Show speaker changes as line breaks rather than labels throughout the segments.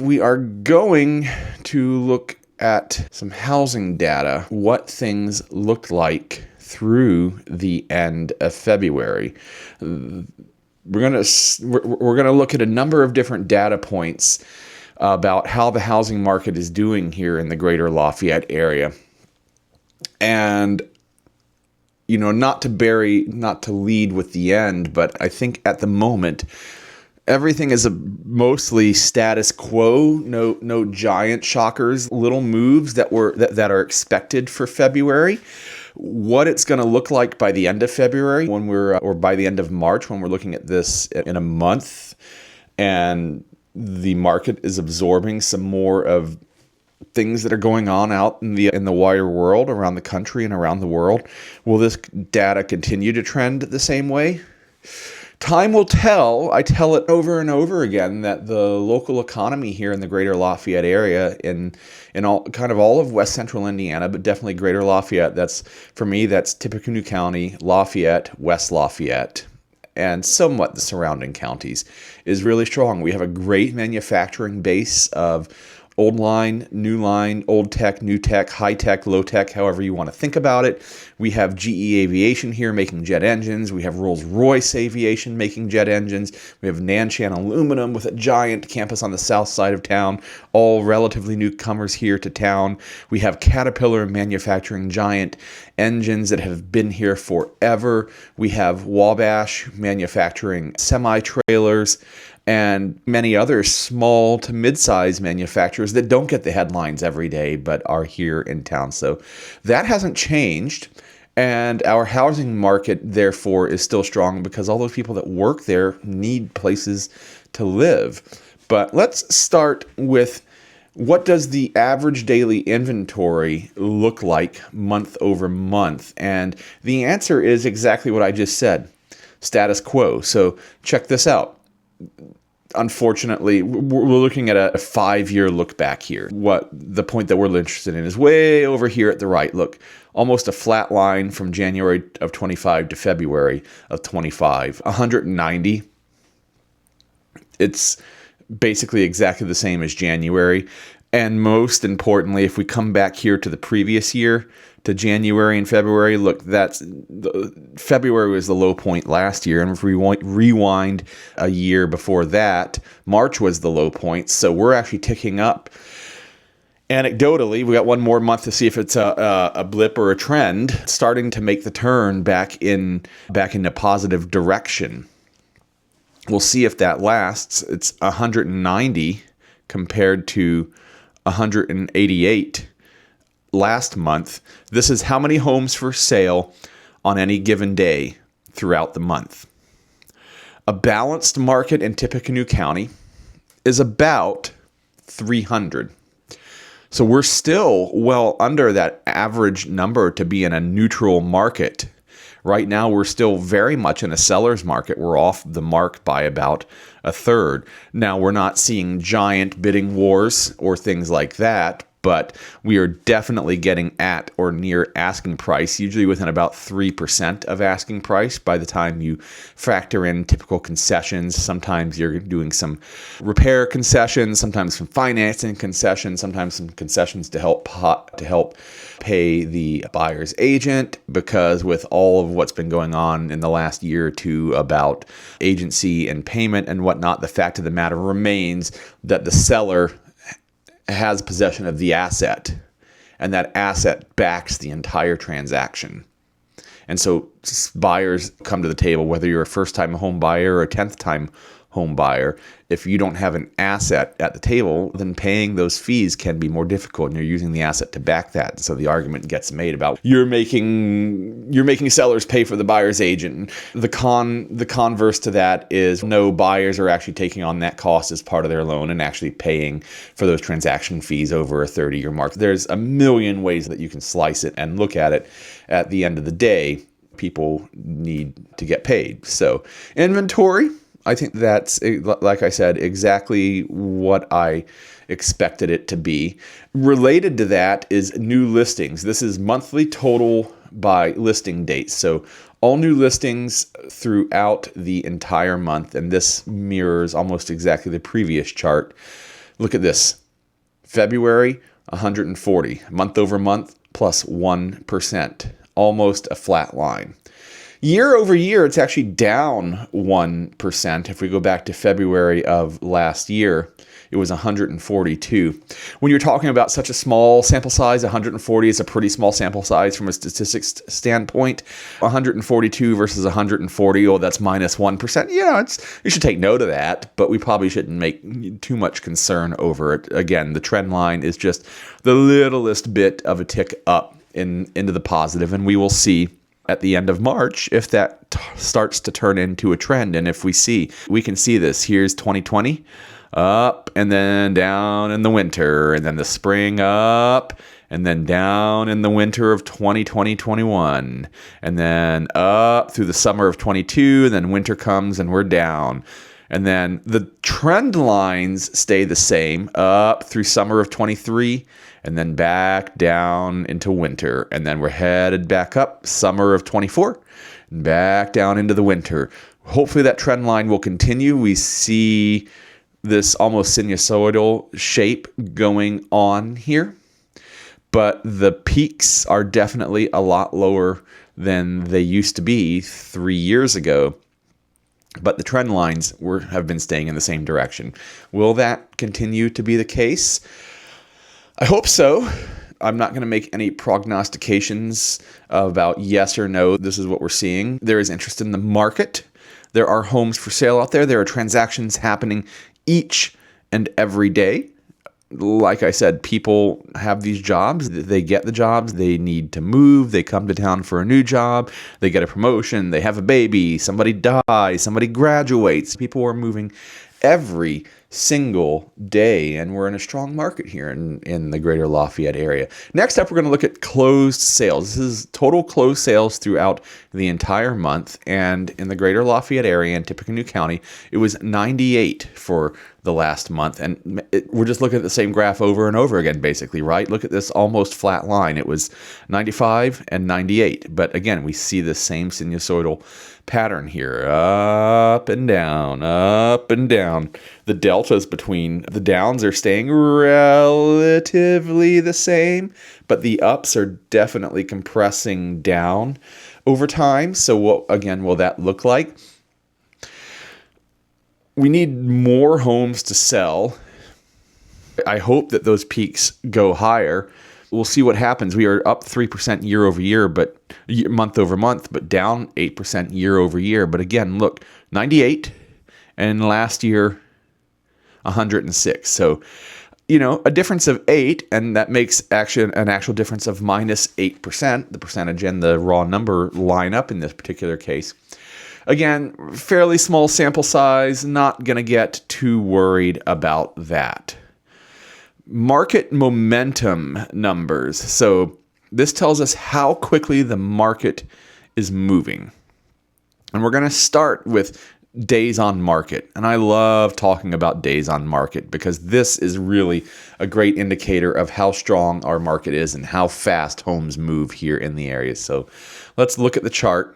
We are going to look at some housing data, what things looked like through the end of February. We're going to look at a number of different data points about how the housing market is doing here in the Greater Lafayette area. And not to lead with the end, but I think at the moment everything is mostly status quo. No giant shockers, little moves that are expected for February. What it's going to look like by the end of February or by the end of March when we're looking at this in a month, and the market is absorbing some more of things that are going on out in the wider world, around the country and around the world. Will this data continue to trend the same way? Time will tell. I tell it over and over again that the local economy here in the Greater Lafayette area, in all of West Central Indiana, but definitely Greater Lafayette. That's Tippecanoe County, Lafayette, West Lafayette, and somewhat the surrounding counties, is really strong. We have a great manufacturing base of old line, new line, old tech, new tech, high tech, low tech, however you want to think about it. We have GE Aviation here making jet engines. We have Rolls-Royce Aviation making jet engines. We have Nanshan Aluminum with a giant campus on the south side of town, all relatively newcomers here to town. We have Caterpillar manufacturing giant engines that have been here forever. We have Wabash manufacturing semi-trailers, and many other small to mid-size manufacturers that don't get the headlines every day but are here in town. So that hasn't changed, and our housing market, therefore, is still strong because all those people that work there need places to live. But let's start with, what does the average daily inventory look like month over month? And the answer is exactly what I just said, status quo. So check this out. Unfortunately, we're looking at a 5-year look back here. What the point that we're interested in is way over here at the right. Look, almost a flat line from January of 25 to February of 25. 190. It's basically exactly the same as January. And most importantly, if we come back here to the previous year, to January and February, look, February was the low point last year. And if we rewind a year before that, March was the low point. So we're actually ticking up. Anecdotally, we got one more month to see if it's a blip or a trend, starting to make the turn back in a positive direction. We'll see if that lasts. It's 190 compared to 188 last month. This is how many homes for sale on any given day throughout the month. A balanced market in Tippecanoe County is about 300. So we're still well under that average number to be in a neutral market. Right now, we're still very much in a seller's market. We're off the mark by about a third. Now, we're not seeing giant bidding wars or things like that, but we are definitely getting at or near asking price, usually within about 3% of asking price by the time you factor in typical concessions. Sometimes you're doing some repair concessions, sometimes some financing concessions, sometimes some concessions to help pay the buyer's agent, because with all of what's been going on in the last year or two about agency and payment and whatnot, the fact of the matter remains that the seller has possession of the asset, and that asset backs the entire transaction. And so buyers come to the table, whether you're a first-time home buyer or a 10th-time home buyer. If you don't have an asset at the table, then paying those fees can be more difficult, and you're using the asset to back that. And so the argument gets made about you're making sellers pay for the buyer's agent. The converse to that is no, buyers are actually taking on that cost as part of their loan and actually paying for those transaction fees over a 30-year mark. There's a million ways that you can slice it and look at it. At the end of the day, people need to get paid. So inventory, I think that's, like I said, exactly what I expected it to be. Related to that is new listings. This is monthly total by listing date. So all new listings throughout the entire month, and this mirrors almost exactly the previous chart. Look at this. February, 140. Month over month, plus 1%. Almost a flat line. Year over year, it's actually down 1%. If we go back to February of last year, it was 142. When you're talking about such a small sample size, 140 is a pretty small sample size from a statistics standpoint. 142 versus 140, oh, that's minus 1%. Yeah, you should take note of that, but we probably shouldn't make too much concern over it. Again, the trend line is just the littlest bit of a tick up into the positive, and we will see at the end of March if that starts to turn into a trend. And if we can see this. Here's 2020, up and then down in the winter, and then the spring up and then down in the winter of 2020-21, and then up through the summer of 22, and then winter comes and we're down. And then the trend lines stay the same up through summer of 23, and then back down into winter. And then we're headed back up summer of 24, and back down into the winter. Hopefully that trend line will continue. We see this almost sinusoidal shape going on here, but the peaks are definitely a lot lower than they used to be 3 years ago. But the trend lines have been staying in the same direction. Will that continue to be the case? I hope so. I'm not going to make any prognostications about yes or no. This is what we're seeing. There is interest in the market. There are homes for sale out there. There are transactions happening each and every day. Like I said, people have these jobs. They get the jobs. They need to move. They come to town for a new job. They get a promotion. They have a baby. Somebody dies. Somebody graduates. People are moving every single day, and we're in a strong market here in the Greater Lafayette area. Next up, we're going to look at closed sales. This is total closed sales throughout the entire month, and in the Greater Lafayette area in Tippecanoe County, it was 98 for the last month, and we're just looking at the same graph over and over again, basically, right? Look at this almost flat line. It was 95 and 98, but again, we see the same sinusoidal pattern here, up and down, up and down. The deltas between the downs are staying relatively the same, but the ups are definitely compressing down over time. So what, again, will that look like? We need more homes to sell. I hope that those peaks go higher. We'll see what happens. We are up 3% year over year, but month over month, but down 8% year over year. But again, look, 98, and last year 106. So, a difference of 8, and that makes an actual difference of minus 8%. The percentage and the raw number line up in this particular case. Again, fairly small sample size, not going to get too worried about that. Market momentum numbers. So this tells us how quickly the market is moving. And we're going to start with days on market. And I love talking about days on market because this is really a great indicator of how strong our market is and how fast homes move here in the area. So let's look at the chart.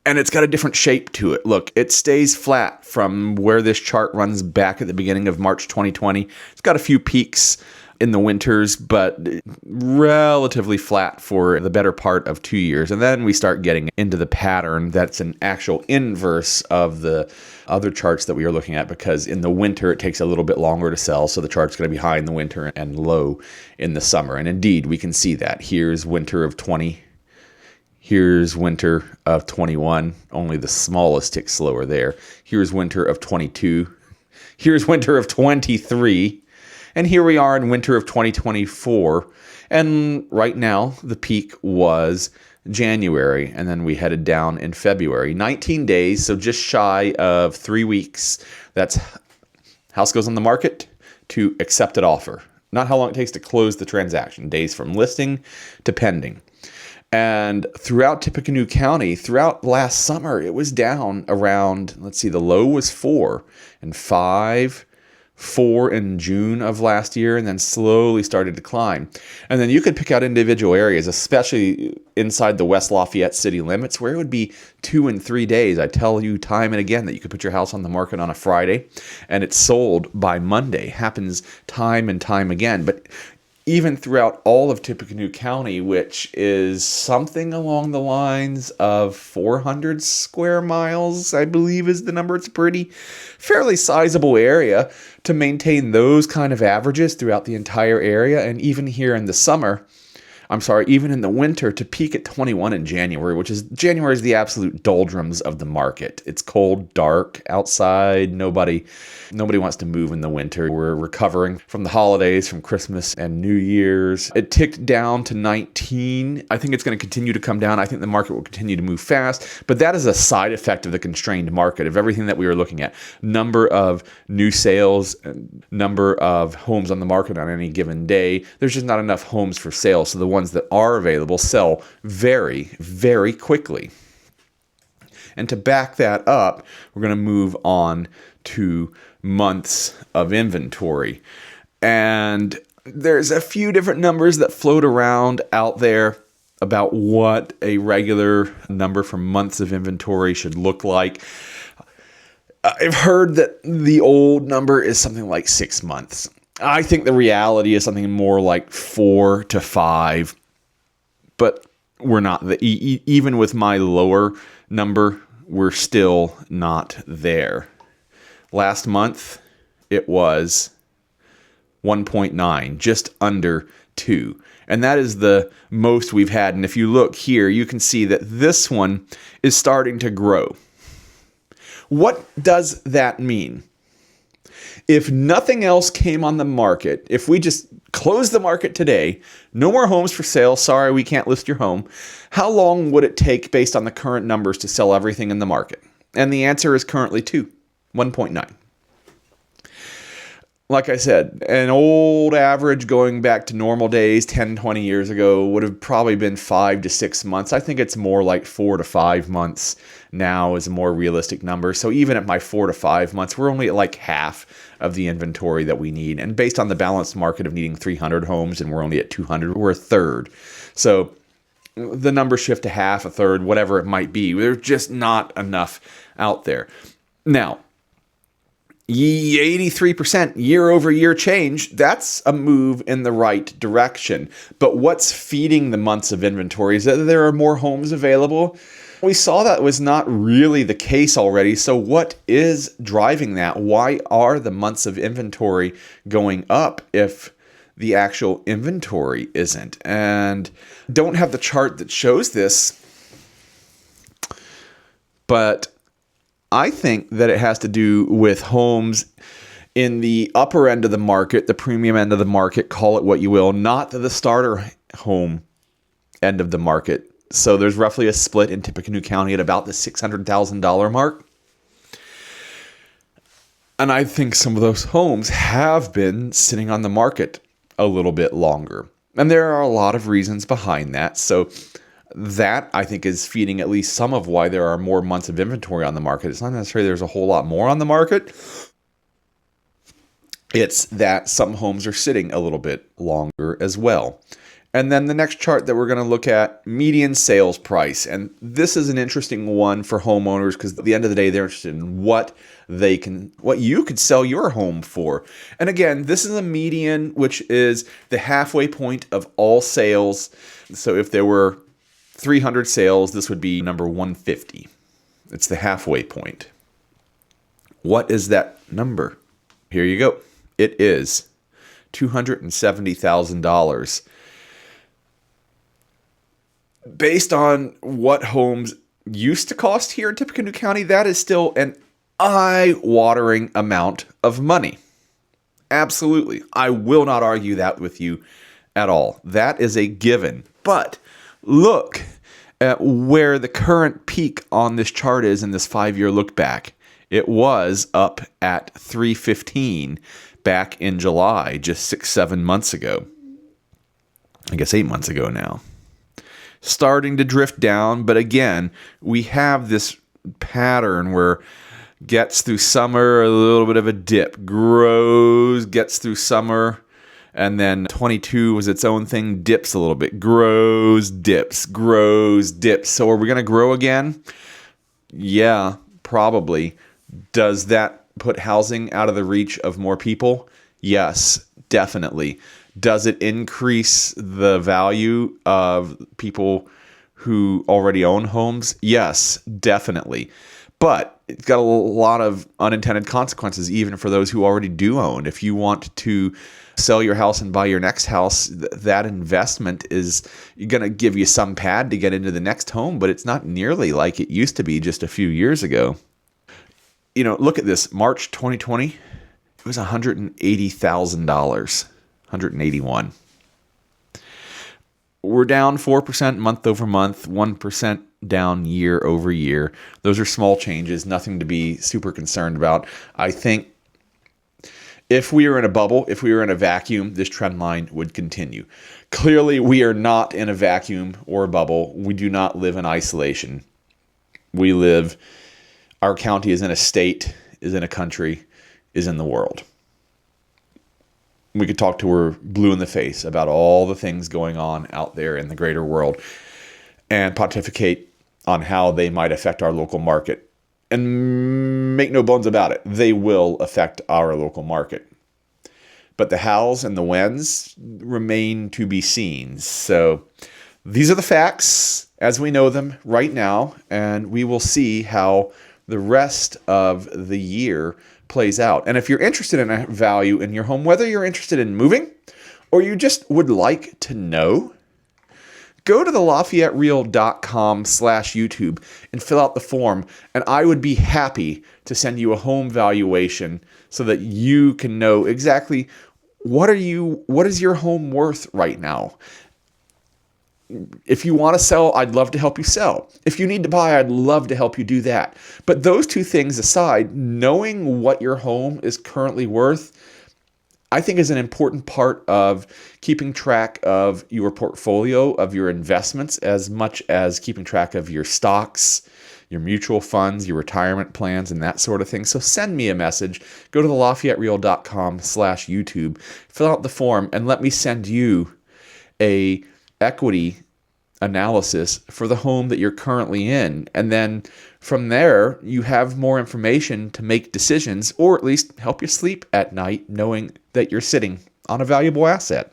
And it's got a different shape to it. Look, it stays flat from where this chart runs back at the beginning of March 2020. It's got a few peaks in the winters, but relatively flat for the better part of 2 years. And then we start getting into the pattern that's an actual inverse of the other charts that we are looking at, because in the winter it takes a little bit longer to sell. So the chart's going to be high in the winter and low in the summer. And indeed, we can see that. Here's winter of 20. Here's winter of 21, only the smallest tick slower there. Here's winter of 22. Here's winter of 23. And here we are in winter of 2024. And right now, the peak was January, and then we headed down in February. 19 days, so just shy of 3 weeks. That's house goes on the market to accepted offer. Not how long it takes to close the transaction. Days from listing to pending. And throughout Tippecanoe County, throughout last summer, it was down around, the low was 4 and 5, 4 in June of last year, and then slowly started to climb. And then you could pick out individual areas, especially inside the West Lafayette city limits, where it would be 2 and 3 days. I tell you time and again that you could put your house on the market on a Friday and it's sold by Monday. Happens time and time again. But even throughout all of Tippecanoe County, which is something along the lines of 400 square miles, I believe is the number. It's a fairly sizable area to maintain those kind of averages throughout the entire area. And even here in the summer, even in the winter, to peak at 21 in January, January is the absolute doldrums of the market. It's cold, dark outside. Nobody wants to move in the winter. We're recovering from the holidays, from Christmas and New Year's. It ticked down to 19. I think it's going to continue to come down. I think the market will continue to move fast, but that is a side effect of the constrained market, of everything that we were looking at. Number of new sales, number of homes on the market on any given day. There's just not enough homes for sale, so the ones that are available sell very, very quickly. And to back that up, we're going to move on to months of inventory. And there's a few different numbers that float around out there about what a regular number for months of inventory should look like. I've heard that the old number is something like 6 months. I think the reality is something more like 4 to 5, but we're not. Even with my lower number, we're still not there. Last month, it was 1.9, just under 2. And that is the most we've had. And if you look here, you can see that this one is starting to grow. What does that mean? If nothing else came on the market, if we just closed the market today, no more homes for sale, sorry, we can't list your home, how long would it take based on the current numbers to sell everything in the market? And the answer is currently 1.9. Like I said, an old average going back to normal days 10, 20 years ago would have probably been 5 to 6 months. I think it's more like 4 to 5 months now is a more realistic number. So even at my 4 to 5 months, we're only at like half of the inventory that we need. And based on the balanced market of needing 300 homes and we're only at 200, we're a third. So the numbers shift to half, a third, whatever it might be. There's just not enough out there. Now, 83% year over year change, that's a move in the right direction. But what's feeding the months of inventory is that there are more homes available. We saw that was not really the case already. So what is driving that? Why are the months of inventory going up if the actual inventory isn't? And don't have the chart that shows this, but I think that it has to do with homes in the upper end of the market, the premium end of the market, call it what you will, not the starter home end of the market. So there's roughly a split in Tippecanoe County at about the $600,000 mark. And I think some of those homes have been sitting on the market a little bit longer. And there are a lot of reasons behind that. So that, I think, is feeding at least some of why there are more months of inventory on the market. It's not necessarily there's a whole lot more on the market. It's that some homes are sitting a little bit longer as well. And then the next chart that we're going to look at, median sales price. And this is an interesting one for homeowners because at the end of the day, they're interested in what you could sell your home for. And again, this is a median, which is the halfway point of all sales. So if there were 300 sales, this would be number 150. It's the halfway point. What is that number? Here you go. It is $270,000. Based on what homes used to cost here in Tippecanoe County, that is still an eye-watering amount of money. Absolutely. I will not argue that with you at all. That is a given. But look at where the current peak on this chart is in this 5-year look back. It was up at 315 back in July, just 6-7 months ago. I guess 8 months ago now. Starting to drift down, but again, we have this pattern where gets through summer, a little bit of a dip, grows, gets through summer, and then 22 was its own thing, dips a little bit, grows, dips, grows, dips. So are we going to grow again? Yeah, probably. Does that put housing out of the reach of more people? Yes, definitely. Does it increase the value of people who already own homes? Yes, definitely. But it's got a lot of unintended consequences, even for those who already do own. If you want to sell your house and buy your next house, that investment is going to give you some pad to get into the next home, but it's not nearly like it used to be just a few years ago. You know, look at this. March 2020, it was $180,000, 181. We're down 4% month over month, 1% down year over year. Those are small changes, nothing to be super concerned about. I think if we were in a bubble, if we were in a vacuum, this trend line would continue. Clearly, we are not in a vacuum or a bubble. We do not live in isolation. Our county is in a state, is in a country, is in the world. We could talk to her blue in the face about all the things going on out there in the greater world and pontificate on how they might affect our local market. And make no bones about it, they will affect our local market. But the hows and the whens remain to be seen. So these are the facts as we know them right now, and we will see how the rest of the year plays out. And if you're interested in a value in your home, whether you're interested in moving or you just would like to know, go to the LafayetteReal.com/YouTube and fill out the form, and I would be happy to send you a home valuation so that you can know exactly what is your home worth right now. If you want to sell, I'd love to help you sell. If you need to buy, I'd love to help you do that. But those two things aside, knowing what your home is currently worth, I think is an important part of keeping track of your portfolio, of your investments, as much as keeping track of your stocks, your mutual funds, your retirement plans, and that sort of thing. So send me a message. Go to the LafayetteReal.com/YouTube, fill out the form, and let me send you a equity analysis for the home that you're currently in. And then from there, you have more information to make decisions, or at least help you sleep at night knowing that you're sitting on a valuable asset.